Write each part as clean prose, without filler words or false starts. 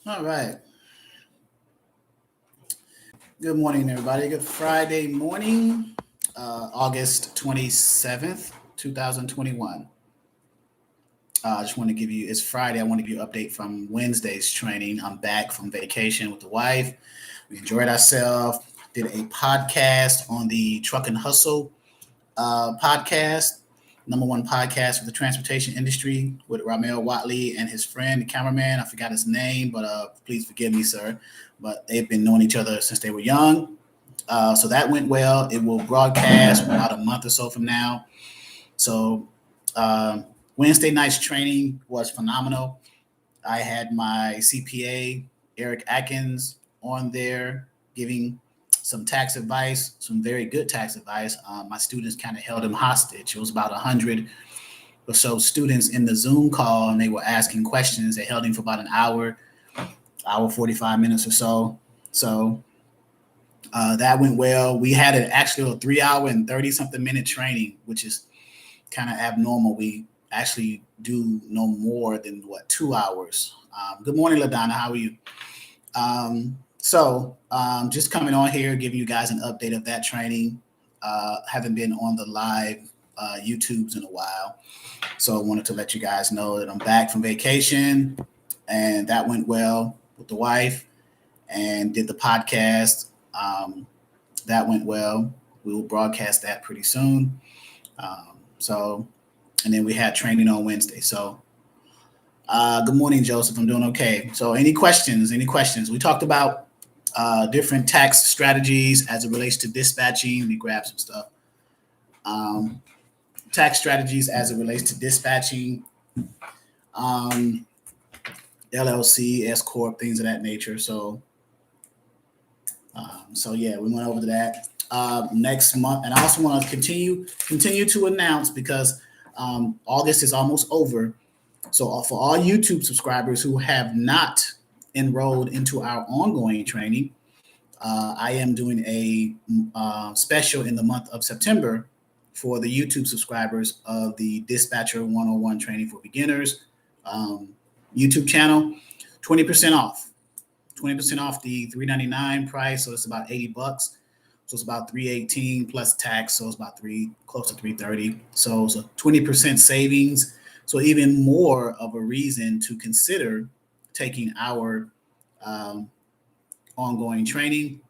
All right. Good morning, everybody. Good Friday morning, August 27th, 2021. I just want to give you, it's Friday. I want to give you an update from Wednesday's training. I'm back from vacation with the wife. We enjoyed ourselves, did a podcast on the Truck and Hustle podcast, number one podcast for the transportation industry with Ramel Watley and his friend, the cameraman. I forgot his name, but please forgive me, sir. But they've been knowing each other since they were young. So that went well. It will broadcast about a month or so from now. So Wednesday night's training was phenomenal. I had my CPA, Eric Atkins, on there giving some tax advice, some very good tax advice. My students kind of held him hostage. It was about 100 or so students in the Zoom call, and they were asking questions. They held him for about an hour 45 minutes or so. So that went well. We had actually a 3 hour and 30 something minute training, which is kind of abnormal. We actually do no more than 2 hours. Good morning, LaDonna. How are you? Just coming on here, giving you guys an update of that training. Haven't been on the live YouTubes in a while. So I wanted to let you guys know that I'm back from vacation, and that went well with the wife, and did the podcast. That went well. We will broadcast that pretty soon. And then we had training on Wednesday. So good morning, Joseph. I'm doing okay. So any questions? We talked about different tax strategies as it relates to dispatching. Let me grab some stuff. Tax strategies as it relates to dispatching, LLC, S Corp, things of that nature. So yeah, we went over to that next month, and I also want to continue to announce, because August is almost over. So for all YouTube subscribers who have not enrolled into our ongoing training, I am doing a special in the month of September for the YouTube subscribers of the Dispatcher 101 Training for Beginners YouTube channel. 20% off. 20% off the $399 price, so it's about $80. So it's about $318 plus tax, so it's about close to $330. So it's a 20% savings. So even more of a reason to consider taking our ongoing training.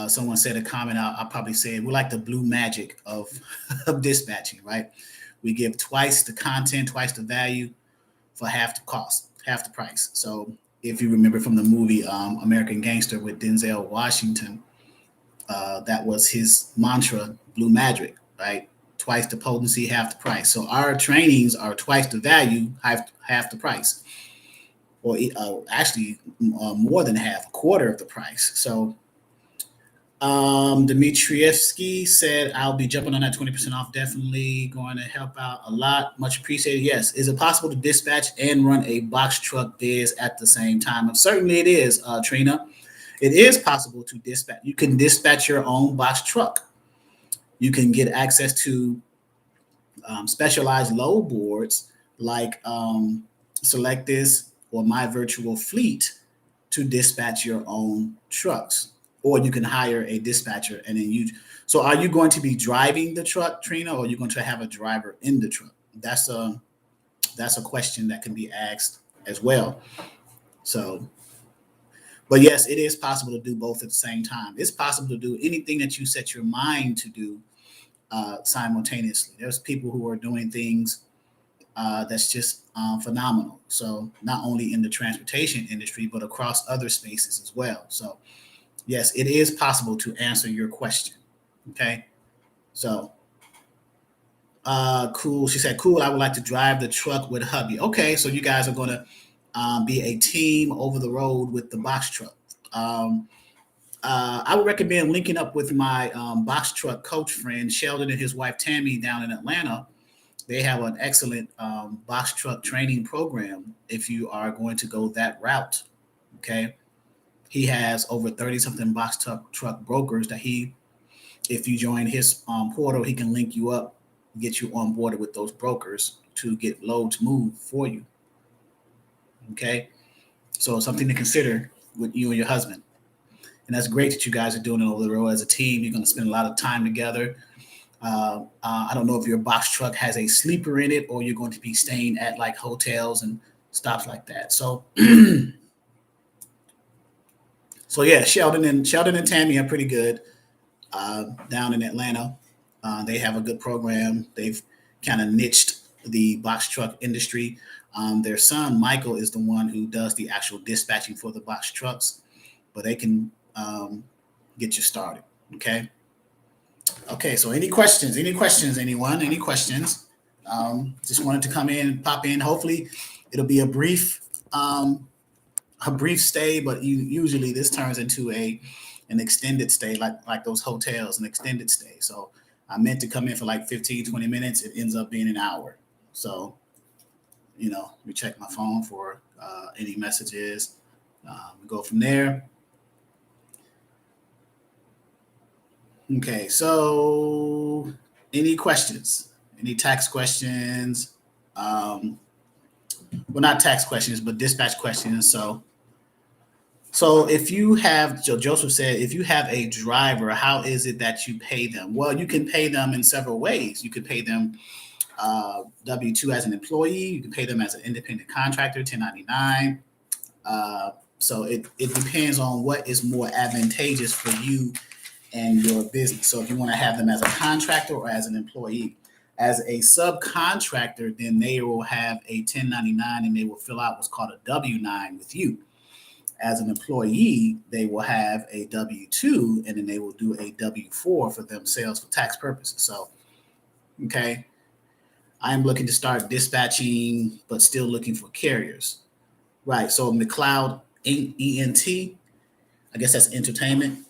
Someone said a comment, I'll probably say we're like the blue magic of dispatching, right? We give twice the content, twice the value for half the cost, half the price. So if you remember from the movie American Gangster with Denzel Washington, that was his mantra, blue magic, right? Twice the potency, half the price. So our trainings are twice the value, half the price, or actually more than half, a quarter of the price. So Dmitrievsky said, I'll be jumping on that 20% off. Definitely going to help out a lot. Much appreciated. Yes. Is it possible to dispatch and run a box truck biz at the same time? Certainly it is, Trina. It is possible to dispatch. You can dispatch your own box truck. You can get access to specialized load boards like Select This or My Virtual Fleet to dispatch your own trucks. Or you can hire a dispatcher and then you. So are you going to be driving the truck, Trina, or are you going to have a driver in the truck? That's a question that can be asked as well. So, but yes, it is possible to do both at the same time. It's possible to do anything that you set your mind to do simultaneously. There's people who are doing things that's just phenomenal. So not only in the transportation industry, but across other spaces as well. So yes, it is possible to answer your question. Okay. So cool. She said, cool. I would like to drive the truck with hubby. Okay. So you guys are going to be a team over the road with the box truck. I would recommend linking up with my box truck coach friend, Sheldon, and his wife, Tammy, down in Atlanta. They have an excellent box truck training program if you are going to go that route. Okay. He has over 30 something box truck brokers that if you join his portal, he can link you up, get you on board with those brokers to get loads moved for you. Okay. So something to consider with you and your husband. And that's great that you guys are doing it over the road as a team. You're going to spend a lot of time together. I don't know if your box truck has a sleeper in it or you're going to be staying at like hotels and stops like that. So, so yeah, Sheldon and Tammy are pretty good down in Atlanta. They have a good program. They've kind of niched the box truck industry. Their son Michael is the one who does the actual dispatching for the box trucks, but they can get you started. Okay. Okay. So any questions? Any questions? Anyone? Any questions? Just wanted to come in, pop in. Hopefully, it'll be um, a brief stay, but usually this turns into an extended stay, like those hotels, an extended stay. So I meant to come in for like 15, 20 minutes. It ends up being an hour. So, we check my phone for any messages. We go from there. Okay, so any questions? Any tax questions? Well, not tax questions, but dispatch questions. So if you have, Joseph said, if you have a driver, how is it that you pay them? Well, you can pay them in several ways. You could pay them W-2 as an employee. You can pay them as an independent contractor, 1099. So it depends on what is more advantageous for you and your business. So if you want to have them as a contractor or as an employee. As a subcontractor, then they will have a 1099 and they will fill out what's called a W-9 with you. As an employee, they will have a W-2 and then they will do a W-4 for themselves for tax purposes. So, okay, I'm looking to start dispatching, but still looking for carriers. Right. So McLeod, ENT, I guess that's entertainment.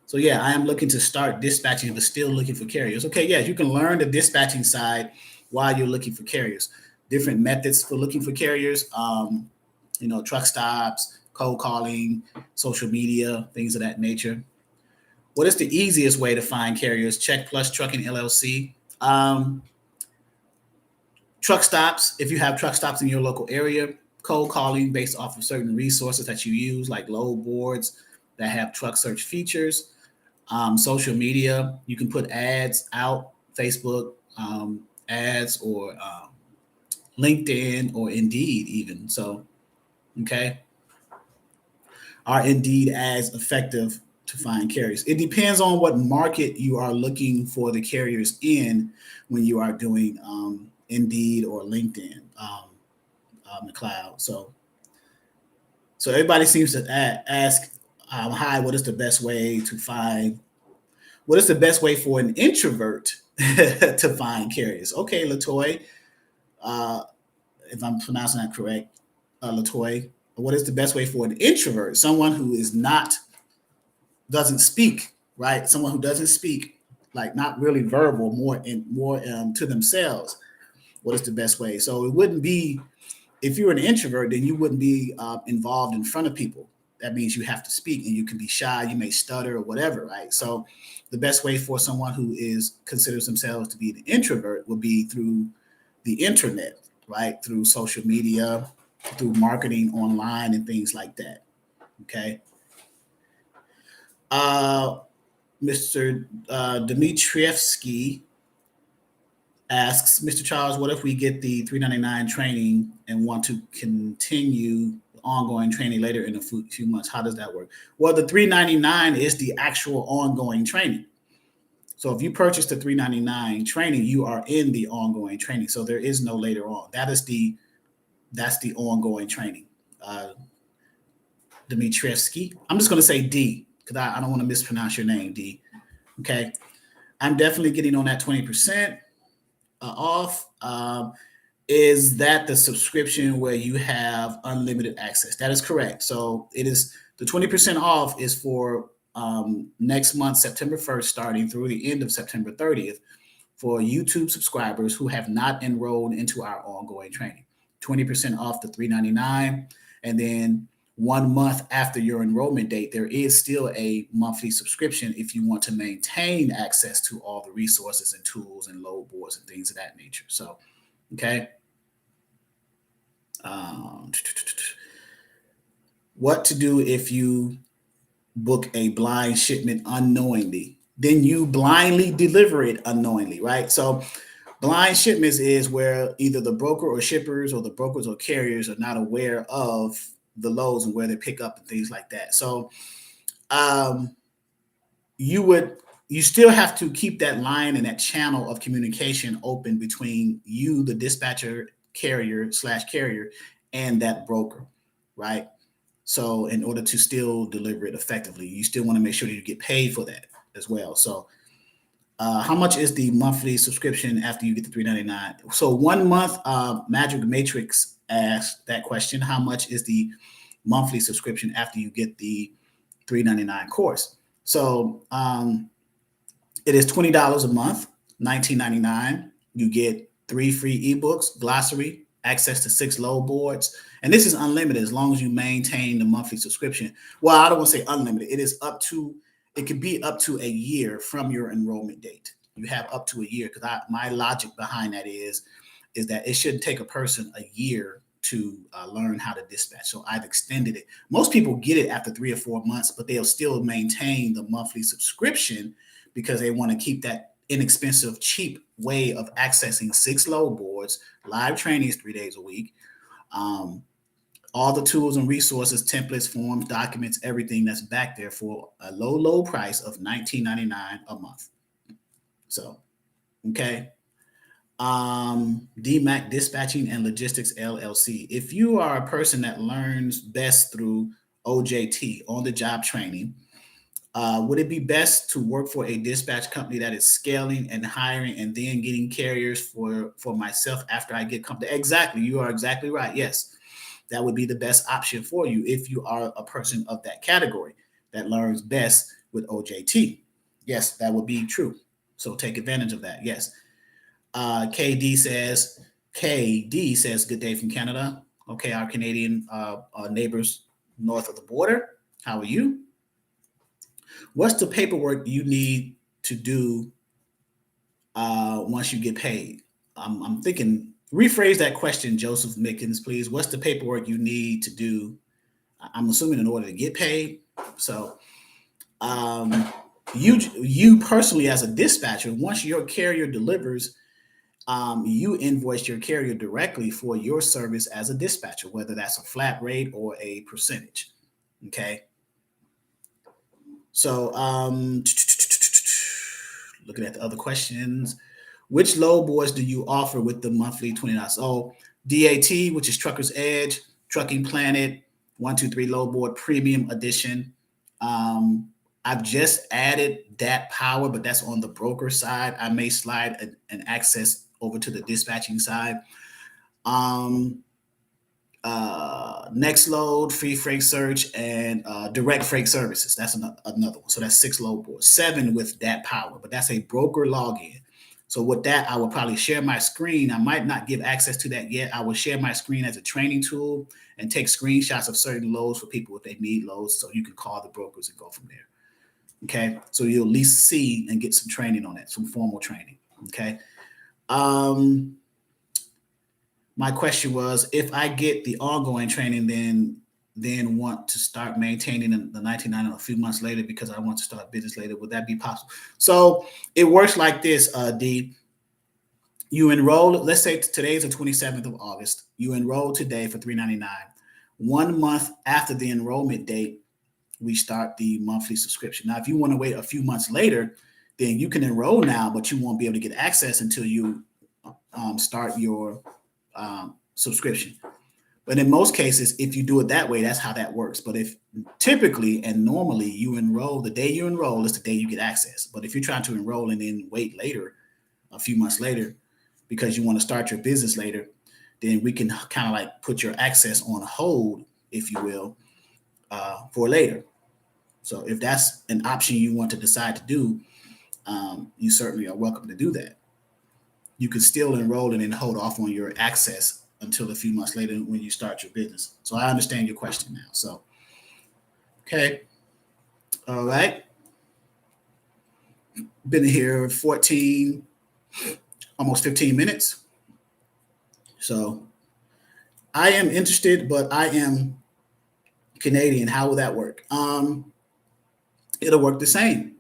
So yeah, I am looking to start dispatching, but still looking for carriers. Okay, yeah, you can learn the dispatching side while you're looking for carriers. Different methods for looking for carriers. Truck stops, cold calling, social media, things of that nature. What is the easiest way to find carriers? Check Plus Trucking LLC. Truck stops, if you have truck stops in your local area, cold calling based off of certain resources that you use, like load boards that have truck search features. Social media, you can put ads out, Facebook ads, or LinkedIn, or Indeed even. So, okay. Are Indeed as effective to find carriers? It depends on what market you are looking for the carriers in when you are doing Indeed or LinkedIn, McLeod. So everybody seems to ask, hi, what is the best way to find? What is the best way for an introvert to find carriers? Okay, Latoy, if I'm pronouncing that correct, Latoy, what is the best way for an introvert, someone who doesn't speak, right? Someone who doesn't speak, like not really verbal, more to themselves. What is the best way? So it wouldn't be, if you're an introvert, then you wouldn't be involved in front of people. That means you have to speak, and you can be shy, you may stutter or whatever, right? So the best way for someone who considers themselves to be an introvert would be through the internet, right? Through social media, through marketing online and things like that. Okay. Mr. Dmitrievsky asks, Mr. Charles, what if we get the 399 training and want to continue ongoing training later in a few months? How does that work? Well, the 399 is the actual ongoing training. So if you purchase the 399 training, you are in the ongoing training. So there is no later on. That's the ongoing training. Dmitrievsky. I'm just going to say D because I don't want to mispronounce your name, D. Okay. I'm definitely getting on that 20% off. Is that the subscription where you have unlimited access? That is correct. So it is the 20% off is for next month, September 1st, starting through the end of September 30th for YouTube subscribers who have not enrolled into our ongoing training. 20% off the $399. And then 1 month after your enrollment date, there is still a monthly subscription if you want to maintain access to all the resources and tools and load boards and things of that nature. So, okay. What to do if you book a blind shipment unknowingly? Then you blindly deliver it unknowingly, right? So blind shipments is where either the broker or shippers or the brokers or carriers are not aware of the loads and where they pick up and things like that. So um, you still have to keep that line and that channel of communication open between you, the dispatcher, carrier/carrier, and that broker, right? So in order to still deliver it effectively, you still want to make sure that you get paid for that as well. So how much is the monthly subscription after you get the $3.99? So 1 month, Magic Matrix asked that question. How much is the monthly subscription after you get the $3.99 course? So it is $20 a month, $19.99. You get 3 free ebooks, glossary, access to 6 load boards. And this is unlimited as long as you maintain the monthly subscription. Well, I don't want to say unlimited. It could be up to a year from your enrollment date. You have up to a year because my logic behind that is that it shouldn't take a person a year to learn how to dispatch. So I've extended it. Most people get it after 3 or 4 months, but they'll still maintain the monthly subscription because they want to keep that inexpensive, cheap way of accessing 6 load boards, live trainings 3 days a week, all the tools and resources, templates, forms, documents, everything that's back there for a low price of $19.99 a month. So, okay. DMAC Dispatching and Logistics LLC. If you are a person that learns best through OJT, on the job training, would it be best to work for a dispatch company that is scaling and hiring and then getting carriers for myself after I get comfortable? Exactly. You are exactly right. Yes. That would be the best option for you if you are a person of that category that learns best with OJT. Yes, that would be true. So take advantage of that. Yes. KD says, good day from Canada. Okay, our Canadian neighbors north of the border. How are you? What's the paperwork you need to do once you get paid? I'm thinking, rephrase that question, Joseph Mickens, please. What's the paperwork you need to do? I'm assuming in order to get paid. So you personally as a dispatcher, once your carrier delivers, you invoice your carrier directly for your service as a dispatcher, whether that's a flat rate or a percentage. Okay. So looking at the other questions, which load boards do you offer with the monthly $20? So DAT, which is Trucker's Edge, Trucking Planet, 123 load board premium edition. I've just added DAT Power, but that's on the broker side. I may slide an access over to the dispatching side. Next load, free freight search, and direct freight services. That's another one. So that's 6 load boards, 7 with DAT Power, but that's a broker login. So with that, I will probably share my screen. I might not give access to that yet. I will share my screen as a training tool and take screenshots of certain loads for people if they need loads, so you can call the brokers and go from there. Okay, so you'll at least see and get some training on that, some formal training. Okay. My question was, if I get the ongoing training, then want to start maintaining the 99 a few months later because I want to start business later, would that be possible? So it works like this, D. You enroll, let's say today's the 27th of August. You enroll today for $3.99. 1 month after the enrollment date, we start the monthly subscription. Now, if you want to wait a few months later, then you can enroll now, but you won't be able to get access until you start your subscription. But in most cases, if you do it that way, that's how that works. But if typically and normally you enroll, the day you enroll is the day you get access. But if you're trying to enroll and then wait later, a few months later, because you want to start your business later, then we can kind of like put your access on hold, if you will, for later. So if that's an option you want to decide to do, you certainly are welcome to do that. You can still enroll and then hold off on your access until a few months later when you start your business. So I understand your question now. So, okay. All right. Been here 14, almost 15 minutes. So I am interested, but I am Canadian. How will that work? It'll work the same.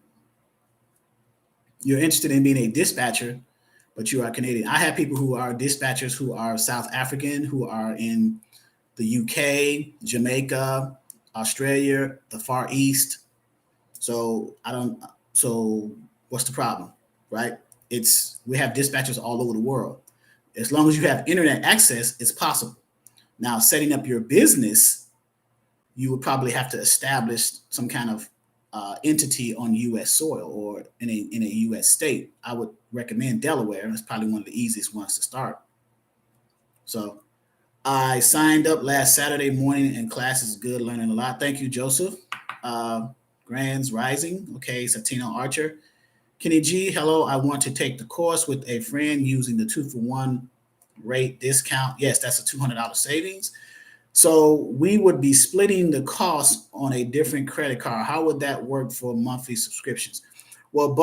You're interested in being a dispatcher, but you are Canadian. I have people who are dispatchers who are South African, who are in the UK, Jamaica, Australia, the Far East. So I don't. So what's the problem, right? We have dispatchers all over the world. As long as you have internet access, it's possible. Now, setting up your business, you would probably have to establish some kind of entity on U.S. soil or in a U.S. state. I would recommend Delaware. It's probably one of the easiest ones to start. So I signed up last Saturday morning, and class is good, learning a lot. Thank you, Joseph. Grands Rising. Okay, Satino Archer. Kenny G, hello. I want to take the course with a friend using the 2-for-1 rate discount. Yes, that's a $200 savings. So we would be splitting the cost on a different credit card. How would that work for monthly subscriptions? Well,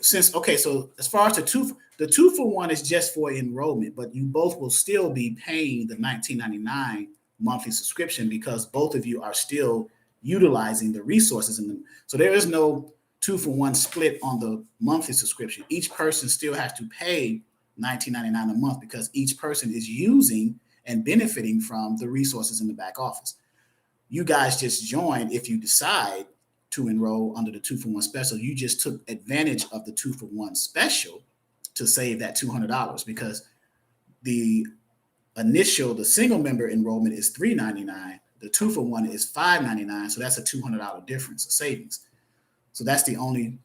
so as far as the 2-for-1 is just for enrollment, but you both will still be paying the $19.99 monthly subscription because both of you are still utilizing the resources in them. So there is no 2-for-1 split on the monthly subscription. Each person still has to pay $19.99 a month because each person is using and benefiting from the resources in the back office. You guys just joined if you decide to enroll under the 2-for-1 special. You just took advantage of the 2-for-1 special to save that $200 because the single member enrollment is $399. The 2-for-1 is $599. So that's a $200 difference of savings. So that's the only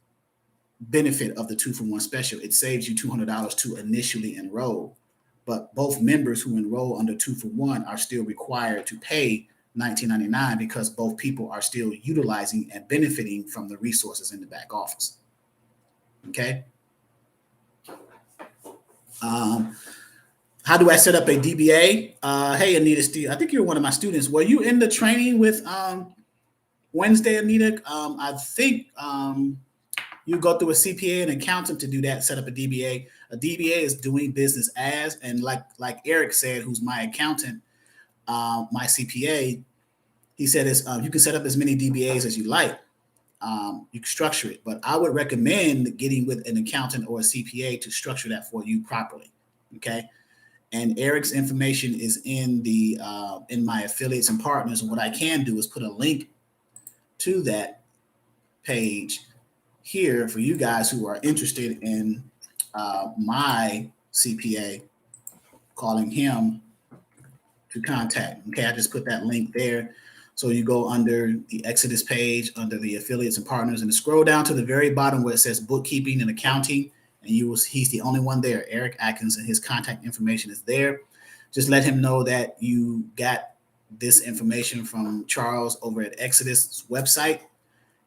benefit of the 2-for-1 special. It saves you $200 to initially enroll. But both members who enroll under 2-for-1 are still required to pay $19.99 because both people are still utilizing and benefiting from the resources in the back office. Okay. How do I set up a DBA? Hey, Anita Steele, I think you're one of my students. Were you in the training with Wednesday, Anita? I think you go through a CPA and accountant to do that, set up a DBA. A DBA is doing business as, and like Eric said, who's my accountant, my CPA, he said you can set up as many DBAs as you like. You can structure it, but I would recommend getting with an accountant or a CPA to structure that for you properly. Okay. And Eric's information is in my affiliates and partners. And what I can do is put a link to that page here for you guys who are interested in my CPA, calling him to contact. Okay, I just put that link there. So you go under the Exodus page, under the affiliates and partners, and scroll down to the very bottom where it says bookkeeping and accounting, and he's the only one there, Eric Atkins, and his contact information is there. Just let him know that you got this information from Charles over at Exodus website,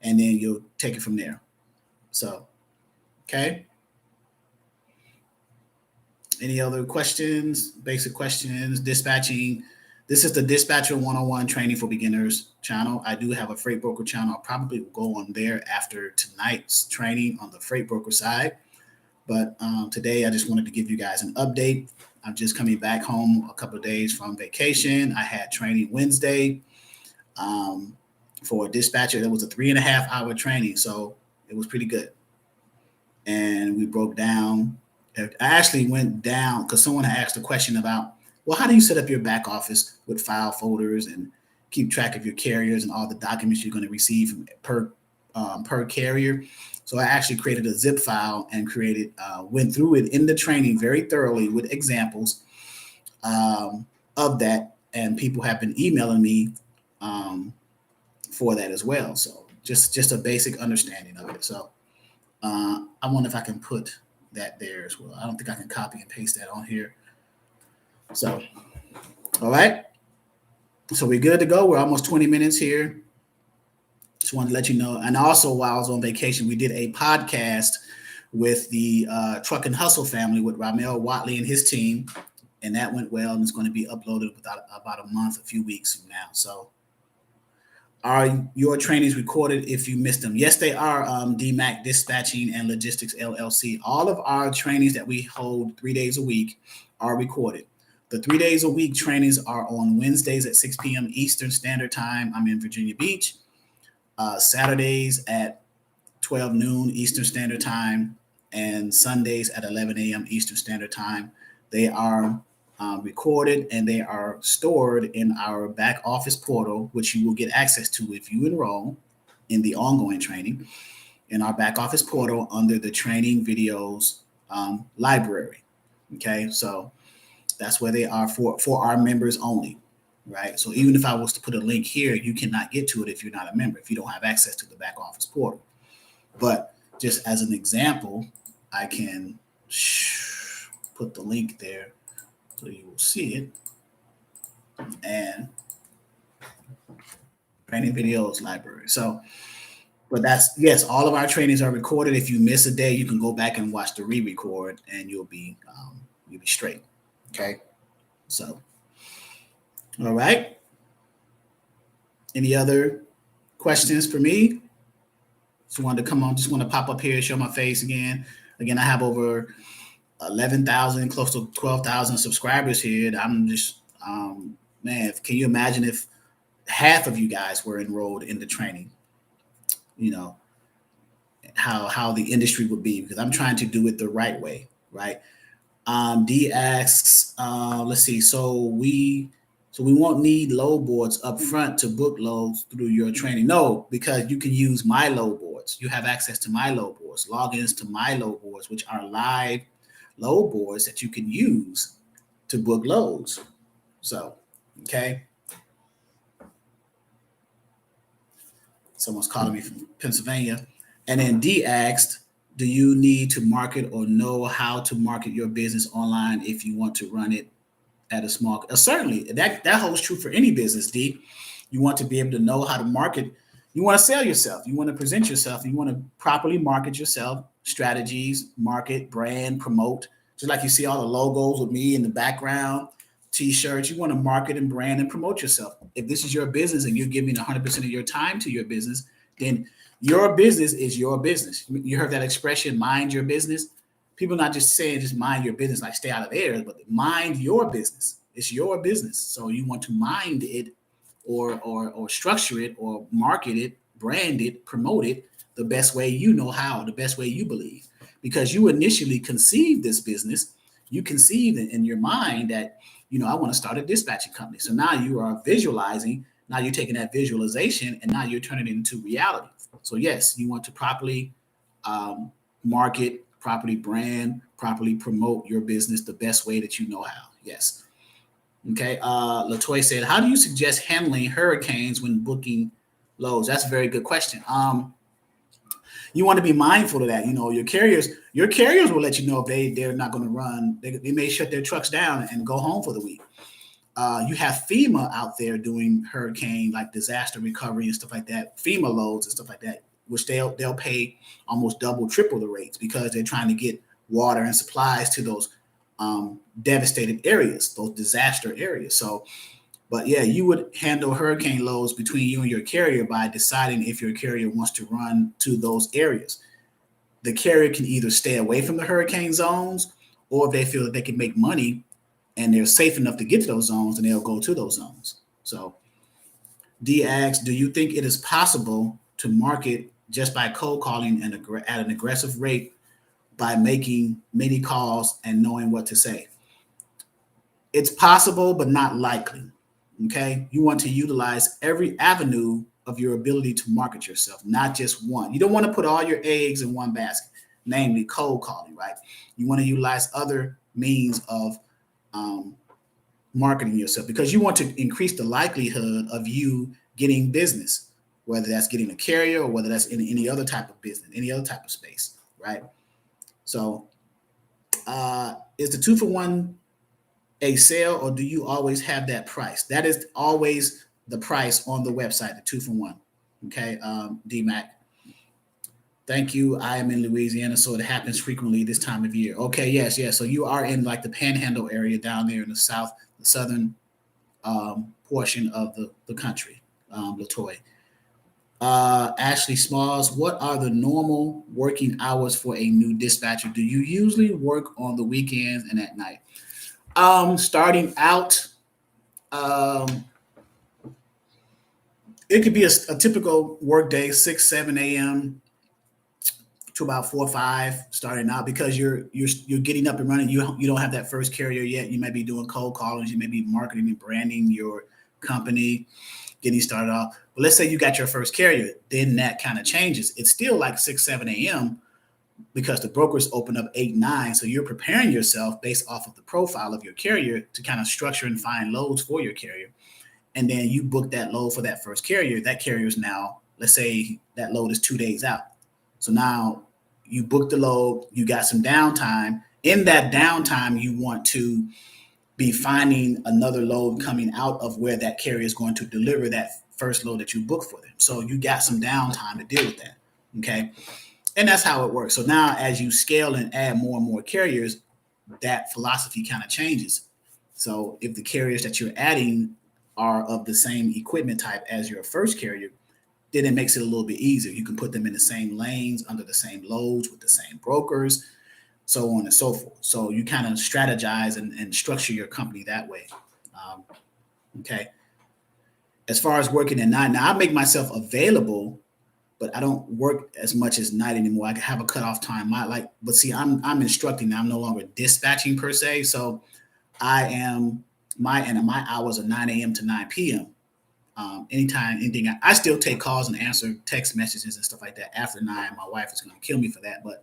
and then you'll take it from there. So, okay. Any other questions? Basic questions, dispatching. This is the Dispatcher 101 Training for Beginners channel. I do have a freight broker channel. I'll probably go on there after tonight's training on the freight broker side. But today I just wanted to give you guys an update. I'm just coming back home a couple of days from vacation. I had training Wednesday for a dispatcher. That was a 3.5-hour training. So it was pretty good. And we broke down. I actually went down because someone asked a question about, well, how do you set up your back office with file folders and keep track of your carriers and all the documents you're going to receive from per carrier? So I actually created a zip file and went through it in the training very thoroughly with examples of that. And people have been emailing me for that as well. So just a basic understanding of it. So I wonder if I can put that there as well. I don't think I can copy and paste that on here. So, all right. So we're good to go. We're almost 20 minutes here. Just wanted to let you know. And also, while I was on vacation, we did a podcast with the Truck and Hustle family with Ramel Watley and his team. And that went well, and it's going to be uploaded about a few weeks from now. So are your trainings recorded if you missed them? Yes, they are. DMAC Dispatching and Logistics LLC. All of our trainings that we hold 3 days a week are recorded. The 3 days a week trainings are on Wednesdays at 6 p.m. Eastern Standard Time. I'm in Virginia Beach. Saturdays at 12 noon Eastern Standard Time, and Sundays at 11 a.m. Eastern Standard Time. They are recorded and they are stored in our back office portal, which you will get access to if you enroll in the ongoing training in our back office portal under the training videos library. Okay, so that's where they are for our members only, right? So even if I was to put a link here, you cannot get to it if you're not a member, if you don't have access to the back office portal. But just as an example, I can put the link there so you will see it. And training videos library. So, but that's, yes, all of our trainings are recorded. If you miss a day, you can go back and watch the re-record and you'll be straight. Okay. So, all right. Any other questions for me? Just wanted to come on, just want to pop up here, show my face again. Again, I have over 11,000, close to 12,000 subscribers here. I'm just, man, can you imagine if half of you guys were enrolled in the training? You know, how the industry would be, because I'm trying to do it the right way, right? D asks, let's see, so we won't need load boards up front to book loads through your training. No, because you can use my load boards. You have access to my load boards, logins to my load boards, which are live load boards that you can use to book loads. So, okay. Someone's calling me from Pennsylvania. And then D asked, do you need to market or know how to market your business online if you want to run it at a small? Certainly, that holds true for any business, D. You want to be able to know how to market. You want to sell yourself. You want to present yourself. You want to properly market yourself, strategies, market, brand, promote. Just like you see all the logos with me in the background, T-shirts. You want to market and brand and promote yourself. If this is your business and you're giving 100% of your time to your business, then your business is your business. You heard that expression, mind your business. People not just saying just mind your business, like stay out of theirs, but mind your business. It's your business. So you want to mind it or structure it or market it, brand it, promote it the best way you know how, the best way you believe. Because you initially conceived this business, you conceived in your mind that, I want to start a dispatching company. So now you are visualizing, now you're taking that visualization and now you're turning it into reality. So yes, you want to properly market, properly brand, properly promote your business the best way that you know how. Yes. Okay. Latoya said, how do you suggest handling hurricanes when booking loads? That's a very good question. You want to be mindful of that. Your carriers will let you know if they're not going to run. They may shut their trucks down and go home for the week. You have FEMA out there doing hurricane, like disaster recovery and stuff like that, FEMA loads and stuff like that, which they'll pay almost double, triple the rates because they're trying to get water and supplies to those devastated areas, those disaster areas. So, but yeah, you would handle hurricane loads between you and your carrier by deciding if your carrier wants to run to those areas. The carrier can either stay away from the hurricane zones, or if they feel that they can make money and they're safe enough to get to those zones, and they'll go to those zones. So D asks, do you think it is possible to market just by cold calling and at an aggressive rate by making many calls and knowing what to say? It's possible, but not likely. Okay. You want to utilize every avenue of your ability to market yourself, not just one. You don't want to put all your eggs in one basket, namely cold calling, right? You want to utilize other means of marketing yourself because you want to increase the likelihood of you getting business, whether that's getting a carrier or whether that's in any other type of business, any other type of space, right? So is the 2-for-1 a sale, or do you always have that price? That is always the price on the website, the 2-for-1. Okay, DMAC. Thank you. I am in Louisiana, so it happens frequently this time of year. Okay, yes. So you are in like the Panhandle area down there in the southern portion of the country, Latoya. Ashley Smalls, what are the normal working hours for a new dispatcher? Do you usually work on the weekends and at night? Starting out, um, it could be a typical work day, 6, 7 a.m. to about 4 or 5 starting out because you're getting up and running. You don't have that first carrier yet. You may be doing cold callings. You may be marketing and branding your company, getting started off. But let's say you got your first carrier, then that kind of changes. It's still like 6, 7 a.m. because the brokers open up 8, 9. So you're preparing yourself based off of the profile of your carrier to kind of structure and find loads for your carrier. And then you book that load for that first carrier. That carrier is now, let's say that load is 2 days out. So now you book the load, you got some downtime. In that downtime, you want to be finding another load coming out of where that carrier is going to deliver that first load that you booked for them. So you got some downtime to deal with that. Okay. And that's how it works. So now as you scale and add more and more carriers, that philosophy kind of changes. So if the carriers that you're adding are of the same equipment type as your first carrier, then it makes it a little bit easier. You can put them in the same lanes, under the same loads, with the same brokers, so on and so forth. So you kind of strategize and structure your company that way. Um, okay. As far as working at night, now I make myself available, but I don't work as much as night anymore. I have a cutoff time. But see, I'm instructing now. I'm no longer dispatching per se. So I am my hours are 9 a.m. to 9 p.m. Anytime, anything. I still take calls and answer text messages and stuff like that after 9. My wife is going to kill me for that, but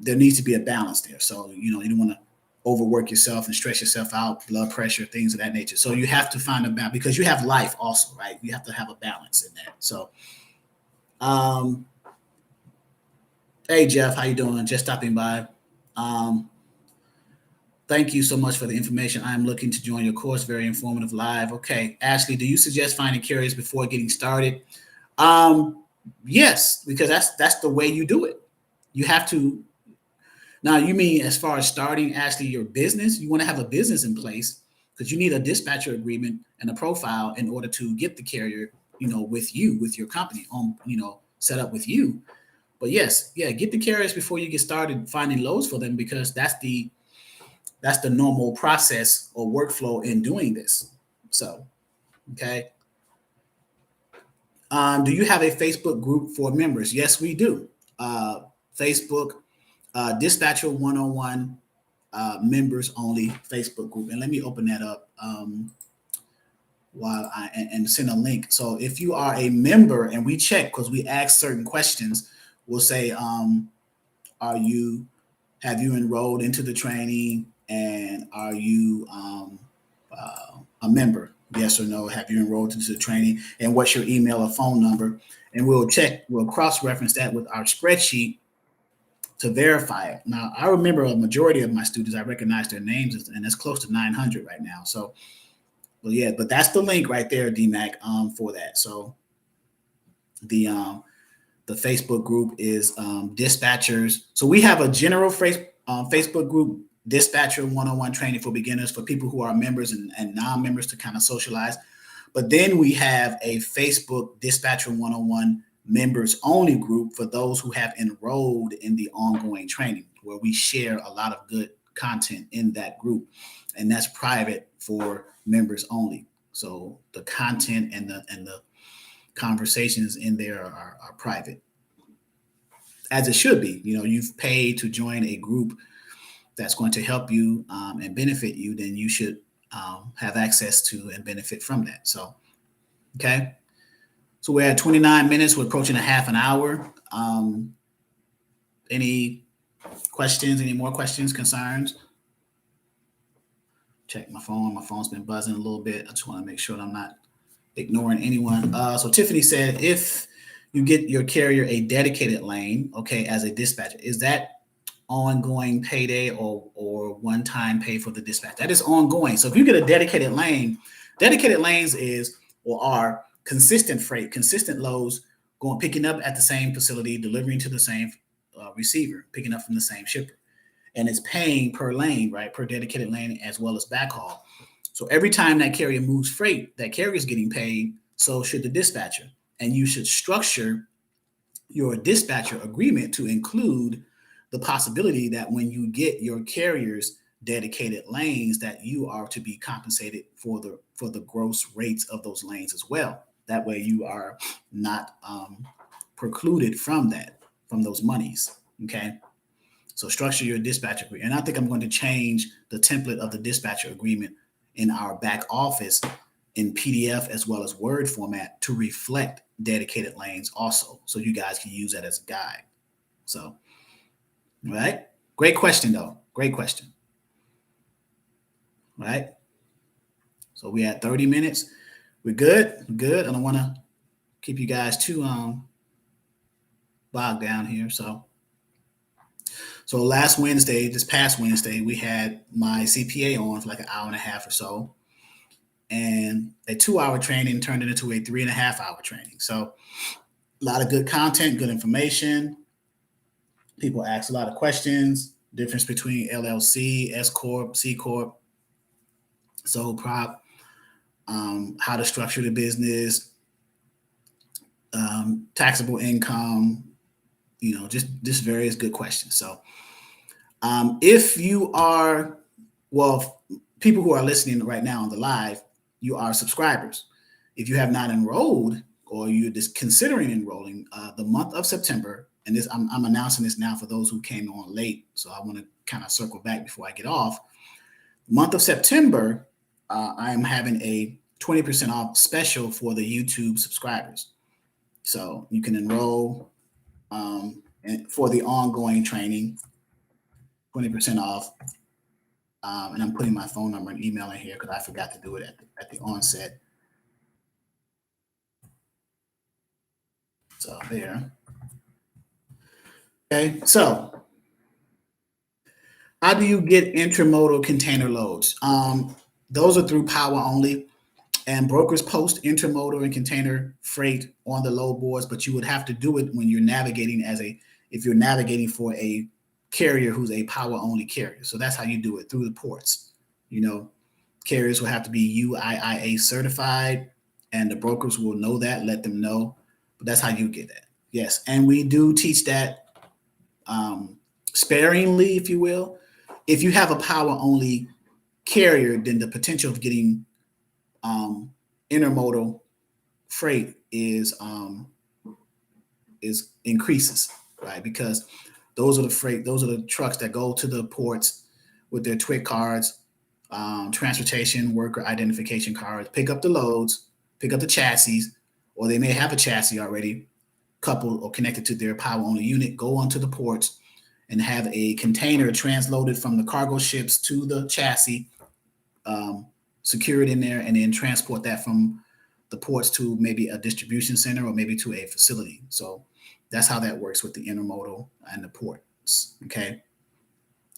there needs to be a balance there. So you don't want to overwork yourself and stress yourself out, blood pressure, things of that nature. So you have to find a balance because you have life also, right? You have to have a balance in that. So, hey Jeff, how you doing? Just stopping by. Um, Thank you so much for the information. I'm looking to join your course. Very informative live. Okay. Ashley, do you suggest finding carriers before getting started? Um, yes, because that's the way you do it. You have to. Now, you mean as far as starting, Ashley, your business? You want to have a business in place because you need a dispatcher agreement and a profile in order to get the carrier, with your company set up with you. But yes, yeah, get the carriers before you get started finding loads for them because that's the normal process or workflow in doing this. So, okay. Do you have a Facebook group for members? Yes, we do. Facebook Dispatcher 101 members only Facebook group. And let me open that up while and send a link. So if you are a member and we check because we ask certain questions, we'll say, have you enrolled into the training and are you a member? Yes or no. Have you enrolled into the training and what's your email or phone number? And we'll cross-reference that with our spreadsheet to verify it. Now, I remember a majority of my students, I recognize their names, and it's close to 900 right now. So, well, yeah, but that's the link right there, DMAC, for that. So the Facebook group is dispatchers. So we have a general Facebook group, Dispatcher 101 Training for Beginners, for people who are members and non-members to kind of socialize. But then we have a Facebook Dispatcher 101 members only group for those who have enrolled in the ongoing training, where we share a lot of good content in that group. And that's private for members only. So the content and the conversations in there are private, as it should be. You've paid to join a group that's going to help you and benefit you, then you should have access to and benefit from that. So, okay. So we're at 29 minutes. We're approaching a half an hour. Any questions? Any more questions, concerns? Check my phone. My phone's been buzzing a little bit. I just want to make sure that I'm not ignoring anyone. So Tiffany said, if you get your carrier a dedicated lane, okay, as a dispatcher, is that ongoing payday or one-time pay for the dispatch? That is ongoing. So if you get a dedicated lanes are consistent freight, consistent loads picking up at the same facility, delivering to the same receiver, picking up from the same shipper. And it's paying per lane, right? Per dedicated lane as well as backhaul. So every time that carrier moves freight, that carrier is getting paid. So should the dispatcher. And you should structure your dispatcher agreement to include the possibility that when you get your carriers dedicated lanes, that you are to be compensated for the gross rates of those lanes as well. That way you are not precluded from those monies. Okay. So structure your dispatcher agreement. And I think I'm going to change the template of the dispatcher agreement in our back office in PDF as well as Word format to reflect dedicated lanes also. So you guys can use that as a guide. So, all right. Great question though. Great question. All right. So we had 30 minutes. We're good. Good. I don't want to keep you guys too bogged down here. So this past Wednesday, we had my CPA on for like an hour and a half or so. And a 2-hour training turned it into a 3.5-hour training. So a lot of good content, good information. People asked a lot of questions, difference between LLC, S Corp, C Corp, sole prop, how to structure the business, taxable income, just various good questions. So if you are, people who are listening right now on the live, you are subscribers. If you have not enrolled or you're just considering enrolling, the month of September, and this I'm announcing this now for those who came on late, so I want to kind of circle back before I get off. Month of September, I am having a 20% off special for the YouTube subscribers. So you can enroll for the ongoing training, 20% off. And I'm putting my phone number and email in here because I forgot to do it at the onset. So there. Okay, so how do you get intermodal container loads? Those are through power only, and brokers post intermodal and container freight on the load boards, but you would have to do it when you're navigating if you're navigating for a carrier who's a power only carrier. So that's how you do it, through the ports. Carriers will have to be UIIA certified, and the brokers will know that, let them know. But that's how you get that. Yes, and we do teach that sparingly, if you will. If you have a power only carrier, then the potential of getting intermodal freight is increases, right? Because those are the trucks that go to the ports with their TWIC cards, transportation worker identification cards, pick up the loads, pick up the chassis, or they may have a chassis already coupled or connected to their power only unit, go onto the ports and have a container transloaded from the cargo ships to the chassis, secure it in there, and then transport that from the ports to maybe a distribution center or maybe to a facility. So that's how that works with the intermodal and the ports. Okay.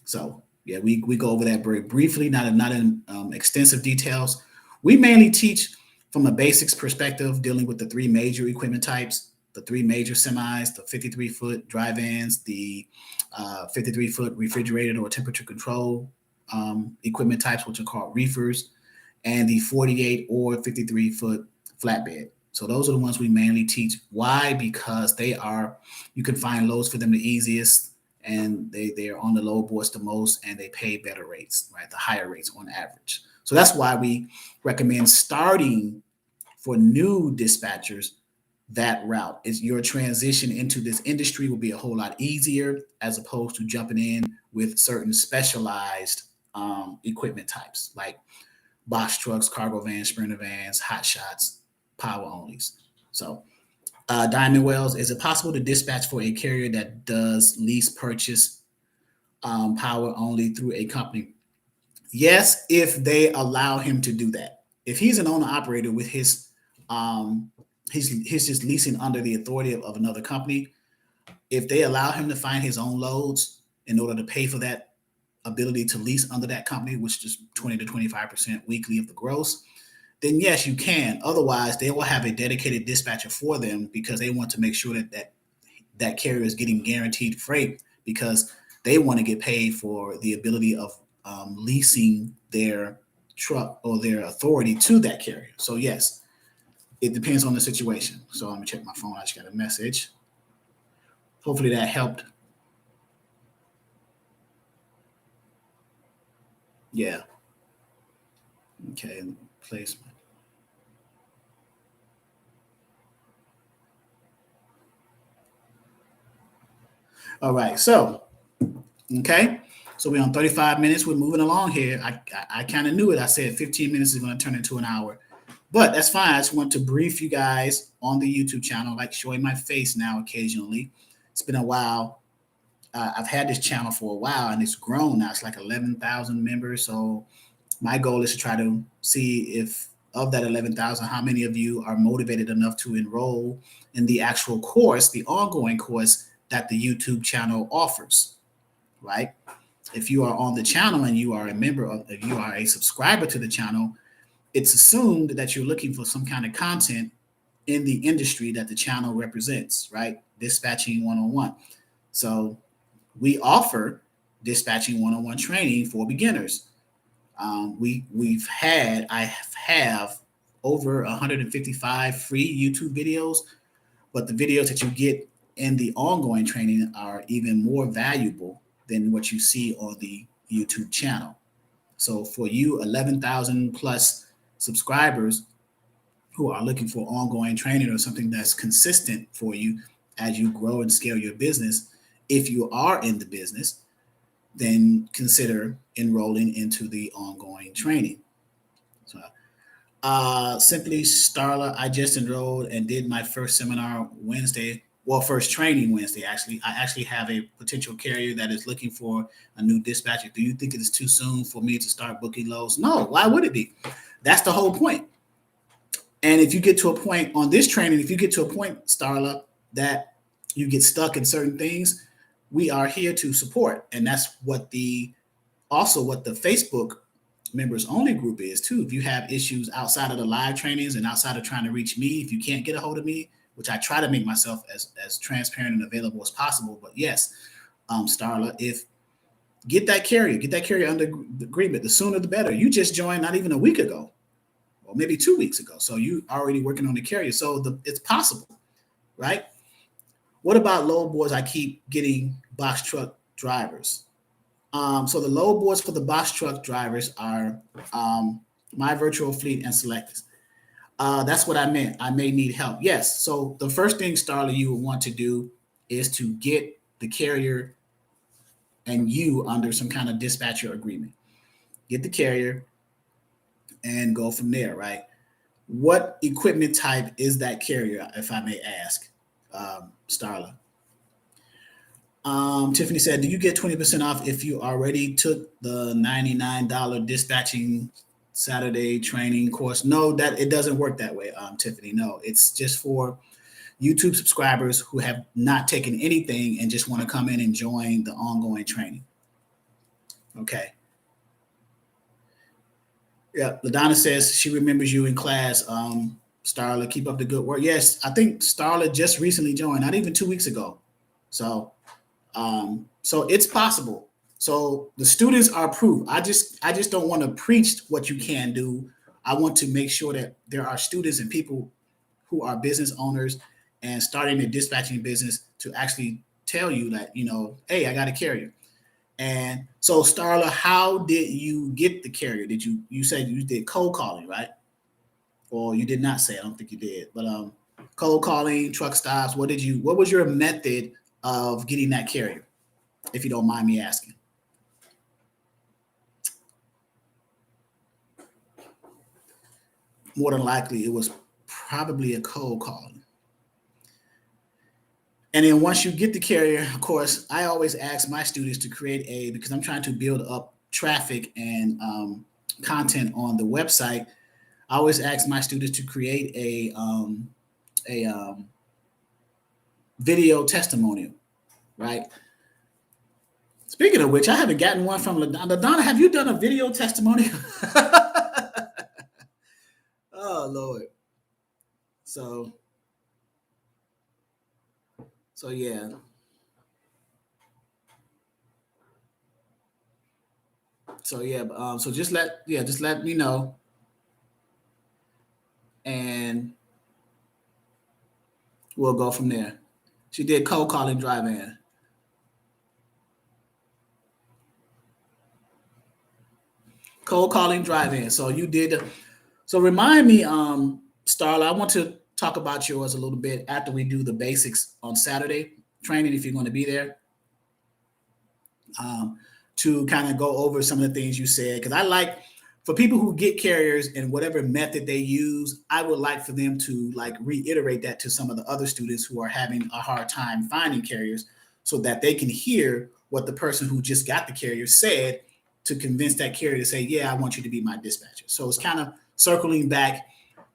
So yeah, we go over that very briefly, not in extensive details. We mainly teach from a basics perspective, dealing with the 3 major equipment types, the 3 major semis, the 53-foot dry vans, the 53-foot refrigerated or temperature control equipment types, which are called reefers, and the 48 or 53-foot flatbed. So those are the ones we mainly teach. Why? Because you can find loads for them the easiest, and they are on the load boards the most, and they pay better rates, right? The higher rates on average. So that's why we recommend starting for new dispatchers that route. Is your transition into this industry will be a whole lot easier as opposed to jumping in with certain specialized equipment types like box trucks, cargo vans, sprinter vans, hot shots, power onlys. So Diamond Wells, is it possible to dispatch for a carrier that does lease purchase power only through a company? Yes, if they allow him to do that. If he's an owner operator with he's just leasing under the authority of another company, if they allow him to find his own loads in order to pay for that ability to lease under that company, which is 20 to 25% weekly of the gross, then yes, you can. Otherwise, they will have a dedicated dispatcher for them because they want to make sure that carrier is getting guaranteed freight, because they want to get paid for the ability of leasing their truck or their authority to that carrier. So yes, it depends on the situation. So let me check my phone. I just got a message. Hopefully that helped. Yeah. Okay. Placement. All right. So, okay. So we're on 35 minutes. We're moving along here. I kind of knew it. I said 15 minutes is going to turn into an hour. But that's fine. I just want to brief you guys on the YouTube channel, like showing my face now occasionally. It's been a while. I've had this channel for a while and it's grown now. It's like 11,000 members. So my goal is to try to see if of that 11,000, how many of you are motivated enough to enroll in the actual course, the ongoing course that the YouTube channel offers, right? If you are on the channel and you are a member of, if you are a subscriber to the channel, it's assumed that you're looking for some kind of content in the industry that the channel represents, right? Dispatching 101. So we offer dispatching 101 training for beginners. I have over 155 free YouTube videos, but the videos that you get in the ongoing training are even more valuable than what you see on the YouTube channel. So for you 11,000 plus subscribers who are looking for ongoing training or something that's consistent for you as you grow and scale your business, if you are in the business, then consider enrolling into the ongoing training. So, simply Starla, I just enrolled and did my first seminar Wednesday. Well, first training Wednesday, actually. I actually have a potential carrier that is looking for a new dispatcher. Do you think it is too soon for me to start booking loads? No, why would it be? That's the whole point. And if you get to a point on this training, if you get to a point, Starla, that you get stuck in certain things, we are here to support. And that's what the also what the Facebook members only group is too. If you have issues outside of the live trainings and outside of trying to reach me, if you can't get a hold of me, which I try to make myself as transparent and available as possible. But yes, Starla, if get that carrier under the agreement, the sooner the better. You just joined not even a week ago, or maybe 2 weeks ago. So you already working on the carrier. So it's possible, right? What about load boards? I keep getting box truck drivers. So the load boards for the box truck drivers are my virtual fleet and selectors. That's what I meant. I may need help. Yes. So the first thing, Starla, you would want to do is to get the carrier and you under some kind of dispatcher agreement. Get the carrier and go from there, right? What equipment type is that carrier, if I may ask, Starla? Tiffany said, do you get 20% off if you already took the $99 dispatching Saturday training course? No, that it doesn't work that way, Tiffany. No, it's just for YouTube subscribers who have not taken anything and just want to come in and join the ongoing training. Okay. Yeah, LaDonna says she remembers you in class. Starla, keep up the good work. Yes, I think Starla just recently joined, not even 2 weeks ago. So it's possible. So the students are proof. I just don't want to preach what you can do. I want to make sure that there are students and people who are business owners and starting a dispatching business to actually tell you that, hey, I got a carrier. And so Starla, how did you get the carrier? You said you did cold calling, right? Or you did not say, I don't think you did, but cold calling, truck stops, what was your method of getting that carrier, if you don't mind me asking? More than likely, it was probably a cold calling. And then once you get the carrier, of course, I always ask my students to create because I'm trying to build up traffic and content on the website. I always ask my students to create a video testimonial, right? Speaking of which, I haven't gotten one from LaDonna. LaDonna, have you done a video testimonial? Oh Lord. So yeah. So yeah, so just let me know, and we'll go from there. She did cold calling drive-in. Cold calling drive-in. So you did. So remind me, Starla, I want to talk about yours a little bit after we do the basics on Saturday training, if you're going to be there, to kind of go over some of the things you said. Because I like, for people who get carriers and whatever method they use, I would like for them to like reiterate that to some of the other students who are having a hard time finding carriers, so that they can hear what the person who just got the carrier said to convince that carrier to say, yeah, I want you to be my dispatcher. So it's kind of circling back,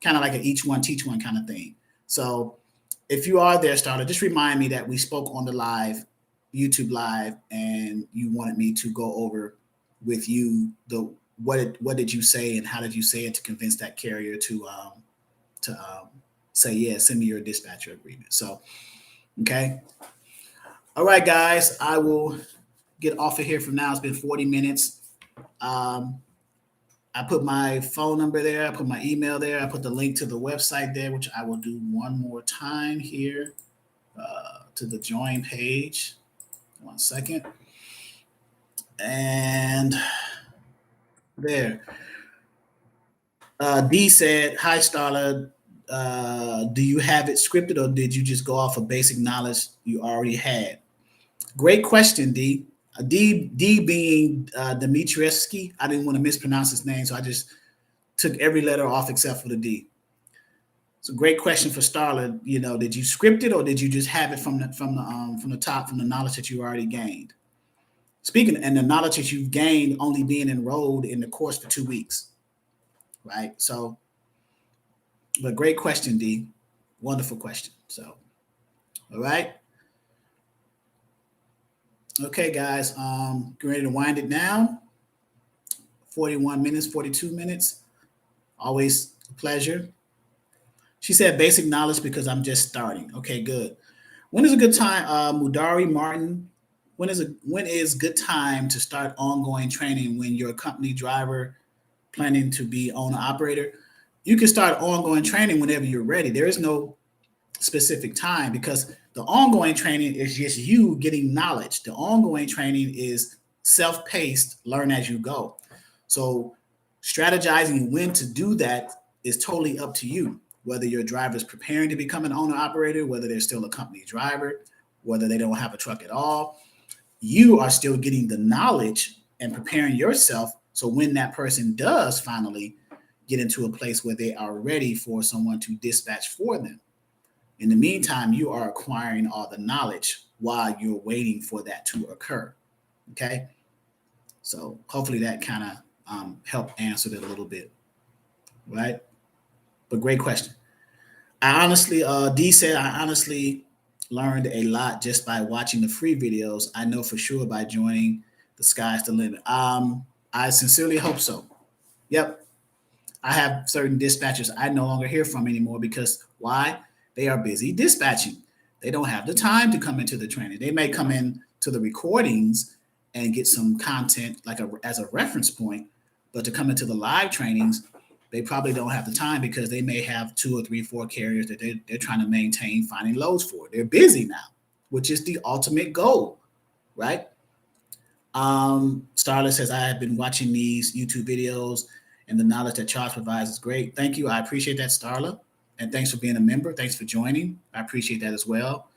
kind of like an each one teach one kind of thing. So if you are there, Starter, just remind me that we spoke on the live, YouTube live, and you wanted me to go over with you the what did you say and how did you say it to convince that carrier to say, yeah, send me your dispatcher agreement. So, okay. All right, guys, I will get off of here from now. It's been 40 minutes. I put my phone number there. I put my email there. I put the link to the website there, which I will do one more time here to the join page. 1 second. And there. D said, hi, Starla. Do you have it scripted or did you just go off of basic knowledge you already had? Great question, D. D being Dimitrievsky. I didn't want to mispronounce his name, so I just took every letter off except for the D. It's a great question for Starla. You know, did you script it or did you just have it from the top, from the knowledge that you already gained? Speaking and the knowledge that you've gained only being enrolled in the course for 2 weeks, right? So, but great question, D. Wonderful question. So, all right. Okay, guys. Get ready to wind it down. 41 minutes, 42 minutes. Always a pleasure. She said basic knowledge because I'm just starting. Okay, good. When is a good time, Mudari Martin? When is good time to start ongoing training when you're a company driver planning to be owner operator? You can start ongoing training whenever you're ready. There is no specific time because the ongoing training is just you getting knowledge. The ongoing training is self-paced, learn as you go. So strategizing when to do that is totally up to you. Whether your driver is preparing to become an owner operator, whether they're still a company driver, whether they don't have a truck at all, you are still getting the knowledge and preparing yourself. So when that person does finally get into a place where they are ready for someone to dispatch for them, in the meantime, you are acquiring all the knowledge while you're waiting for that to occur. Okay. So hopefully that kind of helped answer it a little bit. Right. But great question. I honestly, D said, I honestly learned a lot just by watching the free videos. I know for sure by joining, the sky's the limit. I sincerely hope so. Yep. I have certain dispatchers I no longer hear from anymore because why? They are busy dispatching. They don't have the time to come into the training. They may come in to the recordings and get some content like as a reference point, but to come into the live trainings, they probably don't have the time because they may have 2 or 3, 4 carriers that they're trying to maintain finding loads for. They're busy now, which is the ultimate goal, right? Starla says, I have been watching these YouTube videos and the knowledge that Charles provides is great. Thank you. I appreciate that, Starla. And thanks for being a member. Thanks for joining. I appreciate that as well.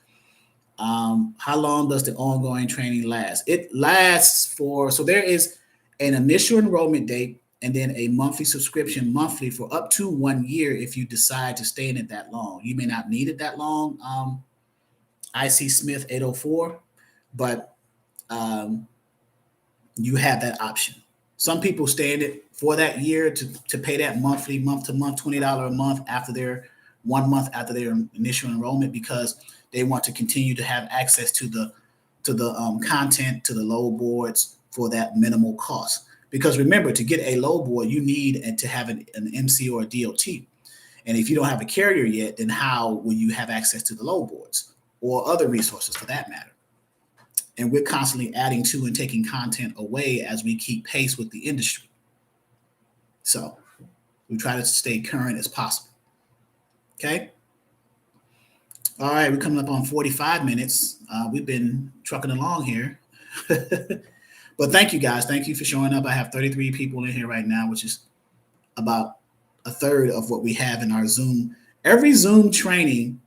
How long does the ongoing training last? It lasts so there is an initial enrollment date and then a monthly subscription monthly for up to 1 year if you decide to stay in it that long. You may not need it that long. IC Smith 804, but you have that option. Some people stay in it for that year to pay that monthly, month to month, $20 a month after their 1 month after their initial enrollment because they want to continue to have access to the content, to the load boards for that minimal cost. Because remember, to get a load board, you need to have an MC or a DOT. And if you don't have a carrier yet, then how will you have access to the load boards or other resources for that matter? And we're constantly adding to and taking content away as we keep pace with the industry. So we try to stay current as possible. Okay. All right. We're coming up on 45 minutes. We've been trucking along here. But thank you guys. Thank you for showing up. I have 33 people in here right now, which is about a third of what we have in our Zoom. Every Zoom training,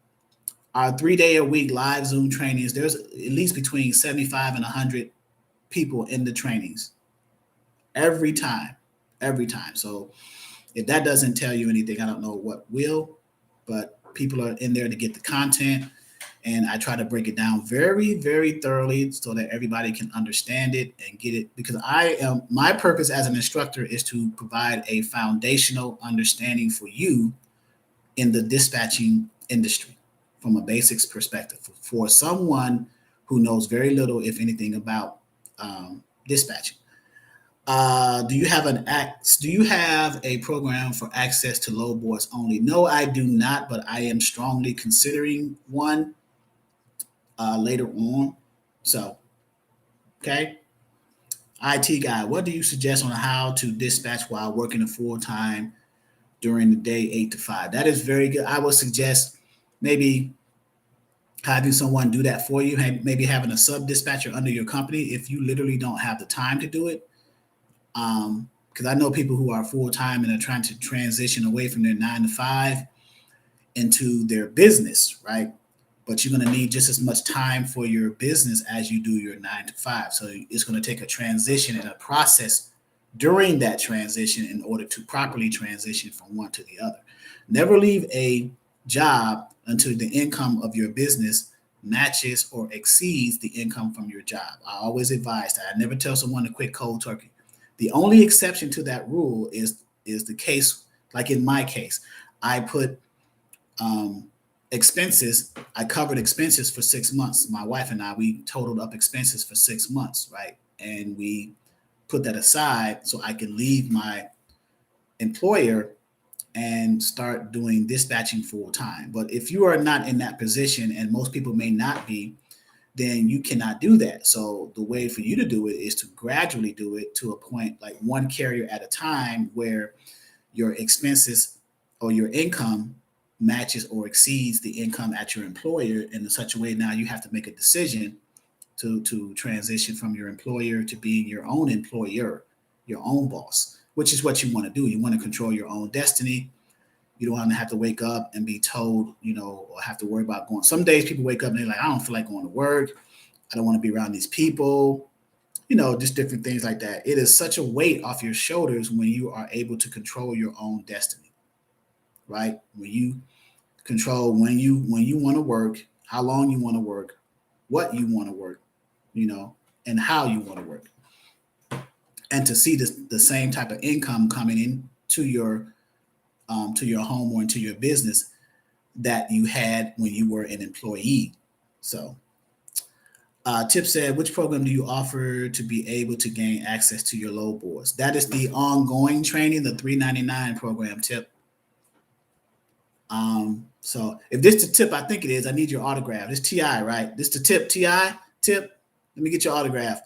our 3 day a week live Zoom trainings, there's at least between 75 and 100 people in the trainings every time, every time. So if that doesn't tell you anything, I don't know what will, but people are in there to get the content. And I try to break it down very, very thoroughly so that everybody can understand it and get it. Because my purpose as an instructor is to provide a foundational understanding for you in the dispatching industry from a basics perspective for someone who knows very little, if anything, about dispatching. Do you have Do you have a program for access to load boards only? No, I do not, but I am strongly considering one later on. So, okay. IT guy, what do you suggest on how to dispatch while working a full time during the day, 8 to 5? That is very good. I would suggest maybe having someone do that for you, maybe having a sub dispatcher under your company if you literally don't have the time to do it. Because I know people who are full time and are trying to transition away from their 9 to 5 into their business, right? But you're going to need just as much time for your business as you do your 9 to 5. So it's going to take a transition and a process during that transition in order to properly transition from one to the other. Never leave a job until the income of your business matches or exceeds the income from your job. I always advise that. I never tell someone to quit cold turkey. The only exception to that rule is the case, like in my case, I put expenses. I covered expenses for 6 months. My wife and I, we totaled up expenses for 6 months, right? And we put that aside so I can leave my employer and start doing dispatching full time. But if you are not in that position, and most people may not be, then you cannot do that. So the way for you to do it is to gradually do it to a point, like one carrier at a time, where your expenses or your income matches or exceeds the income at your employer in such a way. Now you have to make a decision to transition from your employer to being your own employer, your own boss, which is what you want to do. You want to control your own destiny. You don't want to have to wake up and be told, or have to worry about going. Some days people wake up and they're like, I don't feel like going to work. I don't want to be around these people, just different things like that. It is such a weight off your shoulders when you are able to control your own destiny, right? When you control when you want to work, how long you want to work, what you want to work, and how you want to work. And to see the same type of income coming in to your home or into your business that you had when you were an employee. So Tip said, which program do you offer to be able to gain access to your load boards? That is the ongoing training, the $399 program, Tip. So if this the Tip, I think it is, I need your autograph. This TI, right? This the Tip, TI, Tip. Let me get your autograph.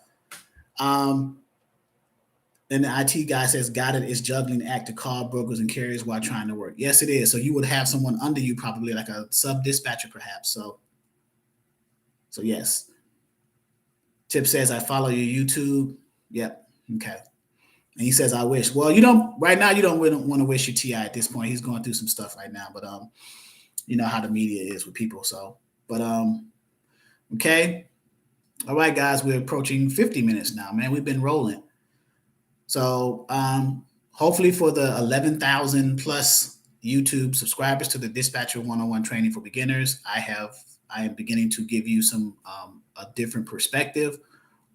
And the IT guy says, got it, is juggling act to call brokers and carriers while trying to work. Yes, it is. So you would have someone under you, probably like a sub dispatcher, perhaps. So yes. Tip says, I follow your YouTube. Yep. Okay. And he says, I wish. Well, right now, you don't really want to wish your TI at this point. He's going through some stuff right now, but you know how the media is with people. So, but okay. All right, guys, we're approaching 50 minutes now, man. We've been rolling. So hopefully for the 11,000 plus YouTube subscribers to the Dispatcher 101 training for beginners, I am beginning to give you some a different perspective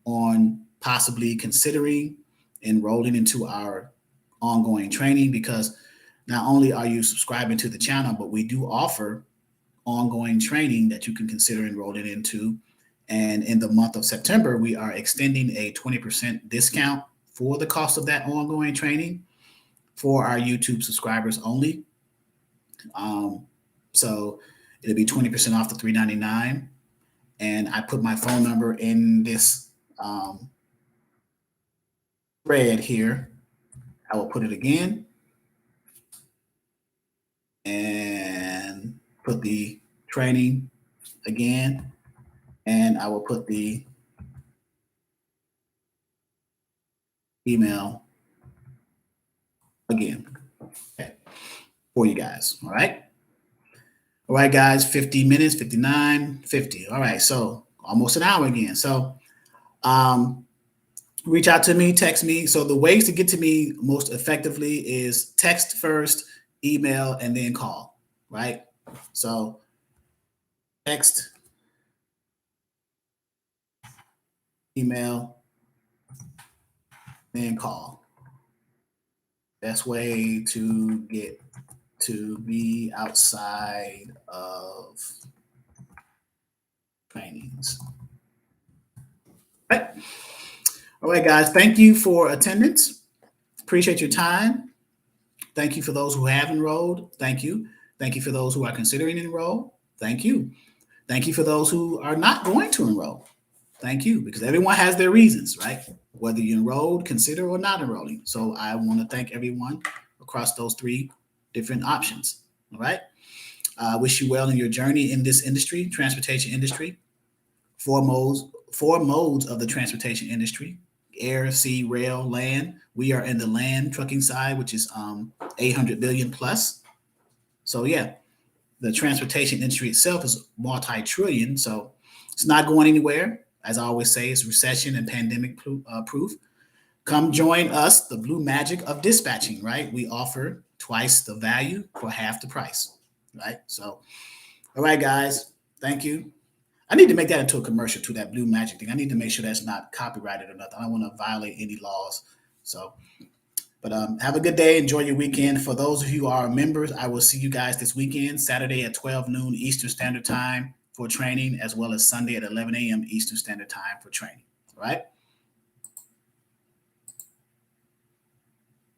on possibly considering enrolling into our ongoing training, because not only are you subscribing to the channel, but we do offer ongoing training that you can consider enrolling into. And in the month of September, we are extending a 20% discount for the cost of that ongoing training for our YouTube subscribers only. So it'll be 20% off the $399. And I put my phone number in this thread here. I will put it again and put the training again. And I will put the email again, okay, for you guys. All right. All right, guys, 50 minutes, 59, 50. All right, so almost an hour again. So reach out to me, text me. So the ways to get to me most effectively is text first, email, and then call, right? So text, email, then call. Best way to get to be outside of trainings. All right. All right, guys. Thank you for attendance. Appreciate your time. Thank you for those who have enrolled. Thank you. Thank you for those who are considering enroll. Thank you. Thank you for those who are not going to enroll. Thank you, because everyone has their reasons, right? Whether you enrolled, consider, or not enrolling. So I want to thank everyone across those three different options. All right. I wish you well in your journey in this industry, transportation industry. Four modes of the transportation industry: air, sea, rail, land. We are in the land trucking side, which is 800 billion plus. So yeah, the transportation industry itself is multi-trillion. So it's not going anywhere. As I always say, it's recession and pandemic proof. Come join us, the blue magic of dispatching, right? We offer twice the value for half the price, right? So, all right, guys, thank you. I need to make that into a commercial too, that blue magic thing. I need to make sure that's not copyrighted or nothing. I don't want to violate any laws. So, but have a good day. Enjoy your weekend. For those of you who are members, I will see you guys this weekend, Saturday at 12 noon Eastern Standard Time for training, as well as Sunday at 11 a.m. Eastern Standard Time for training. All right.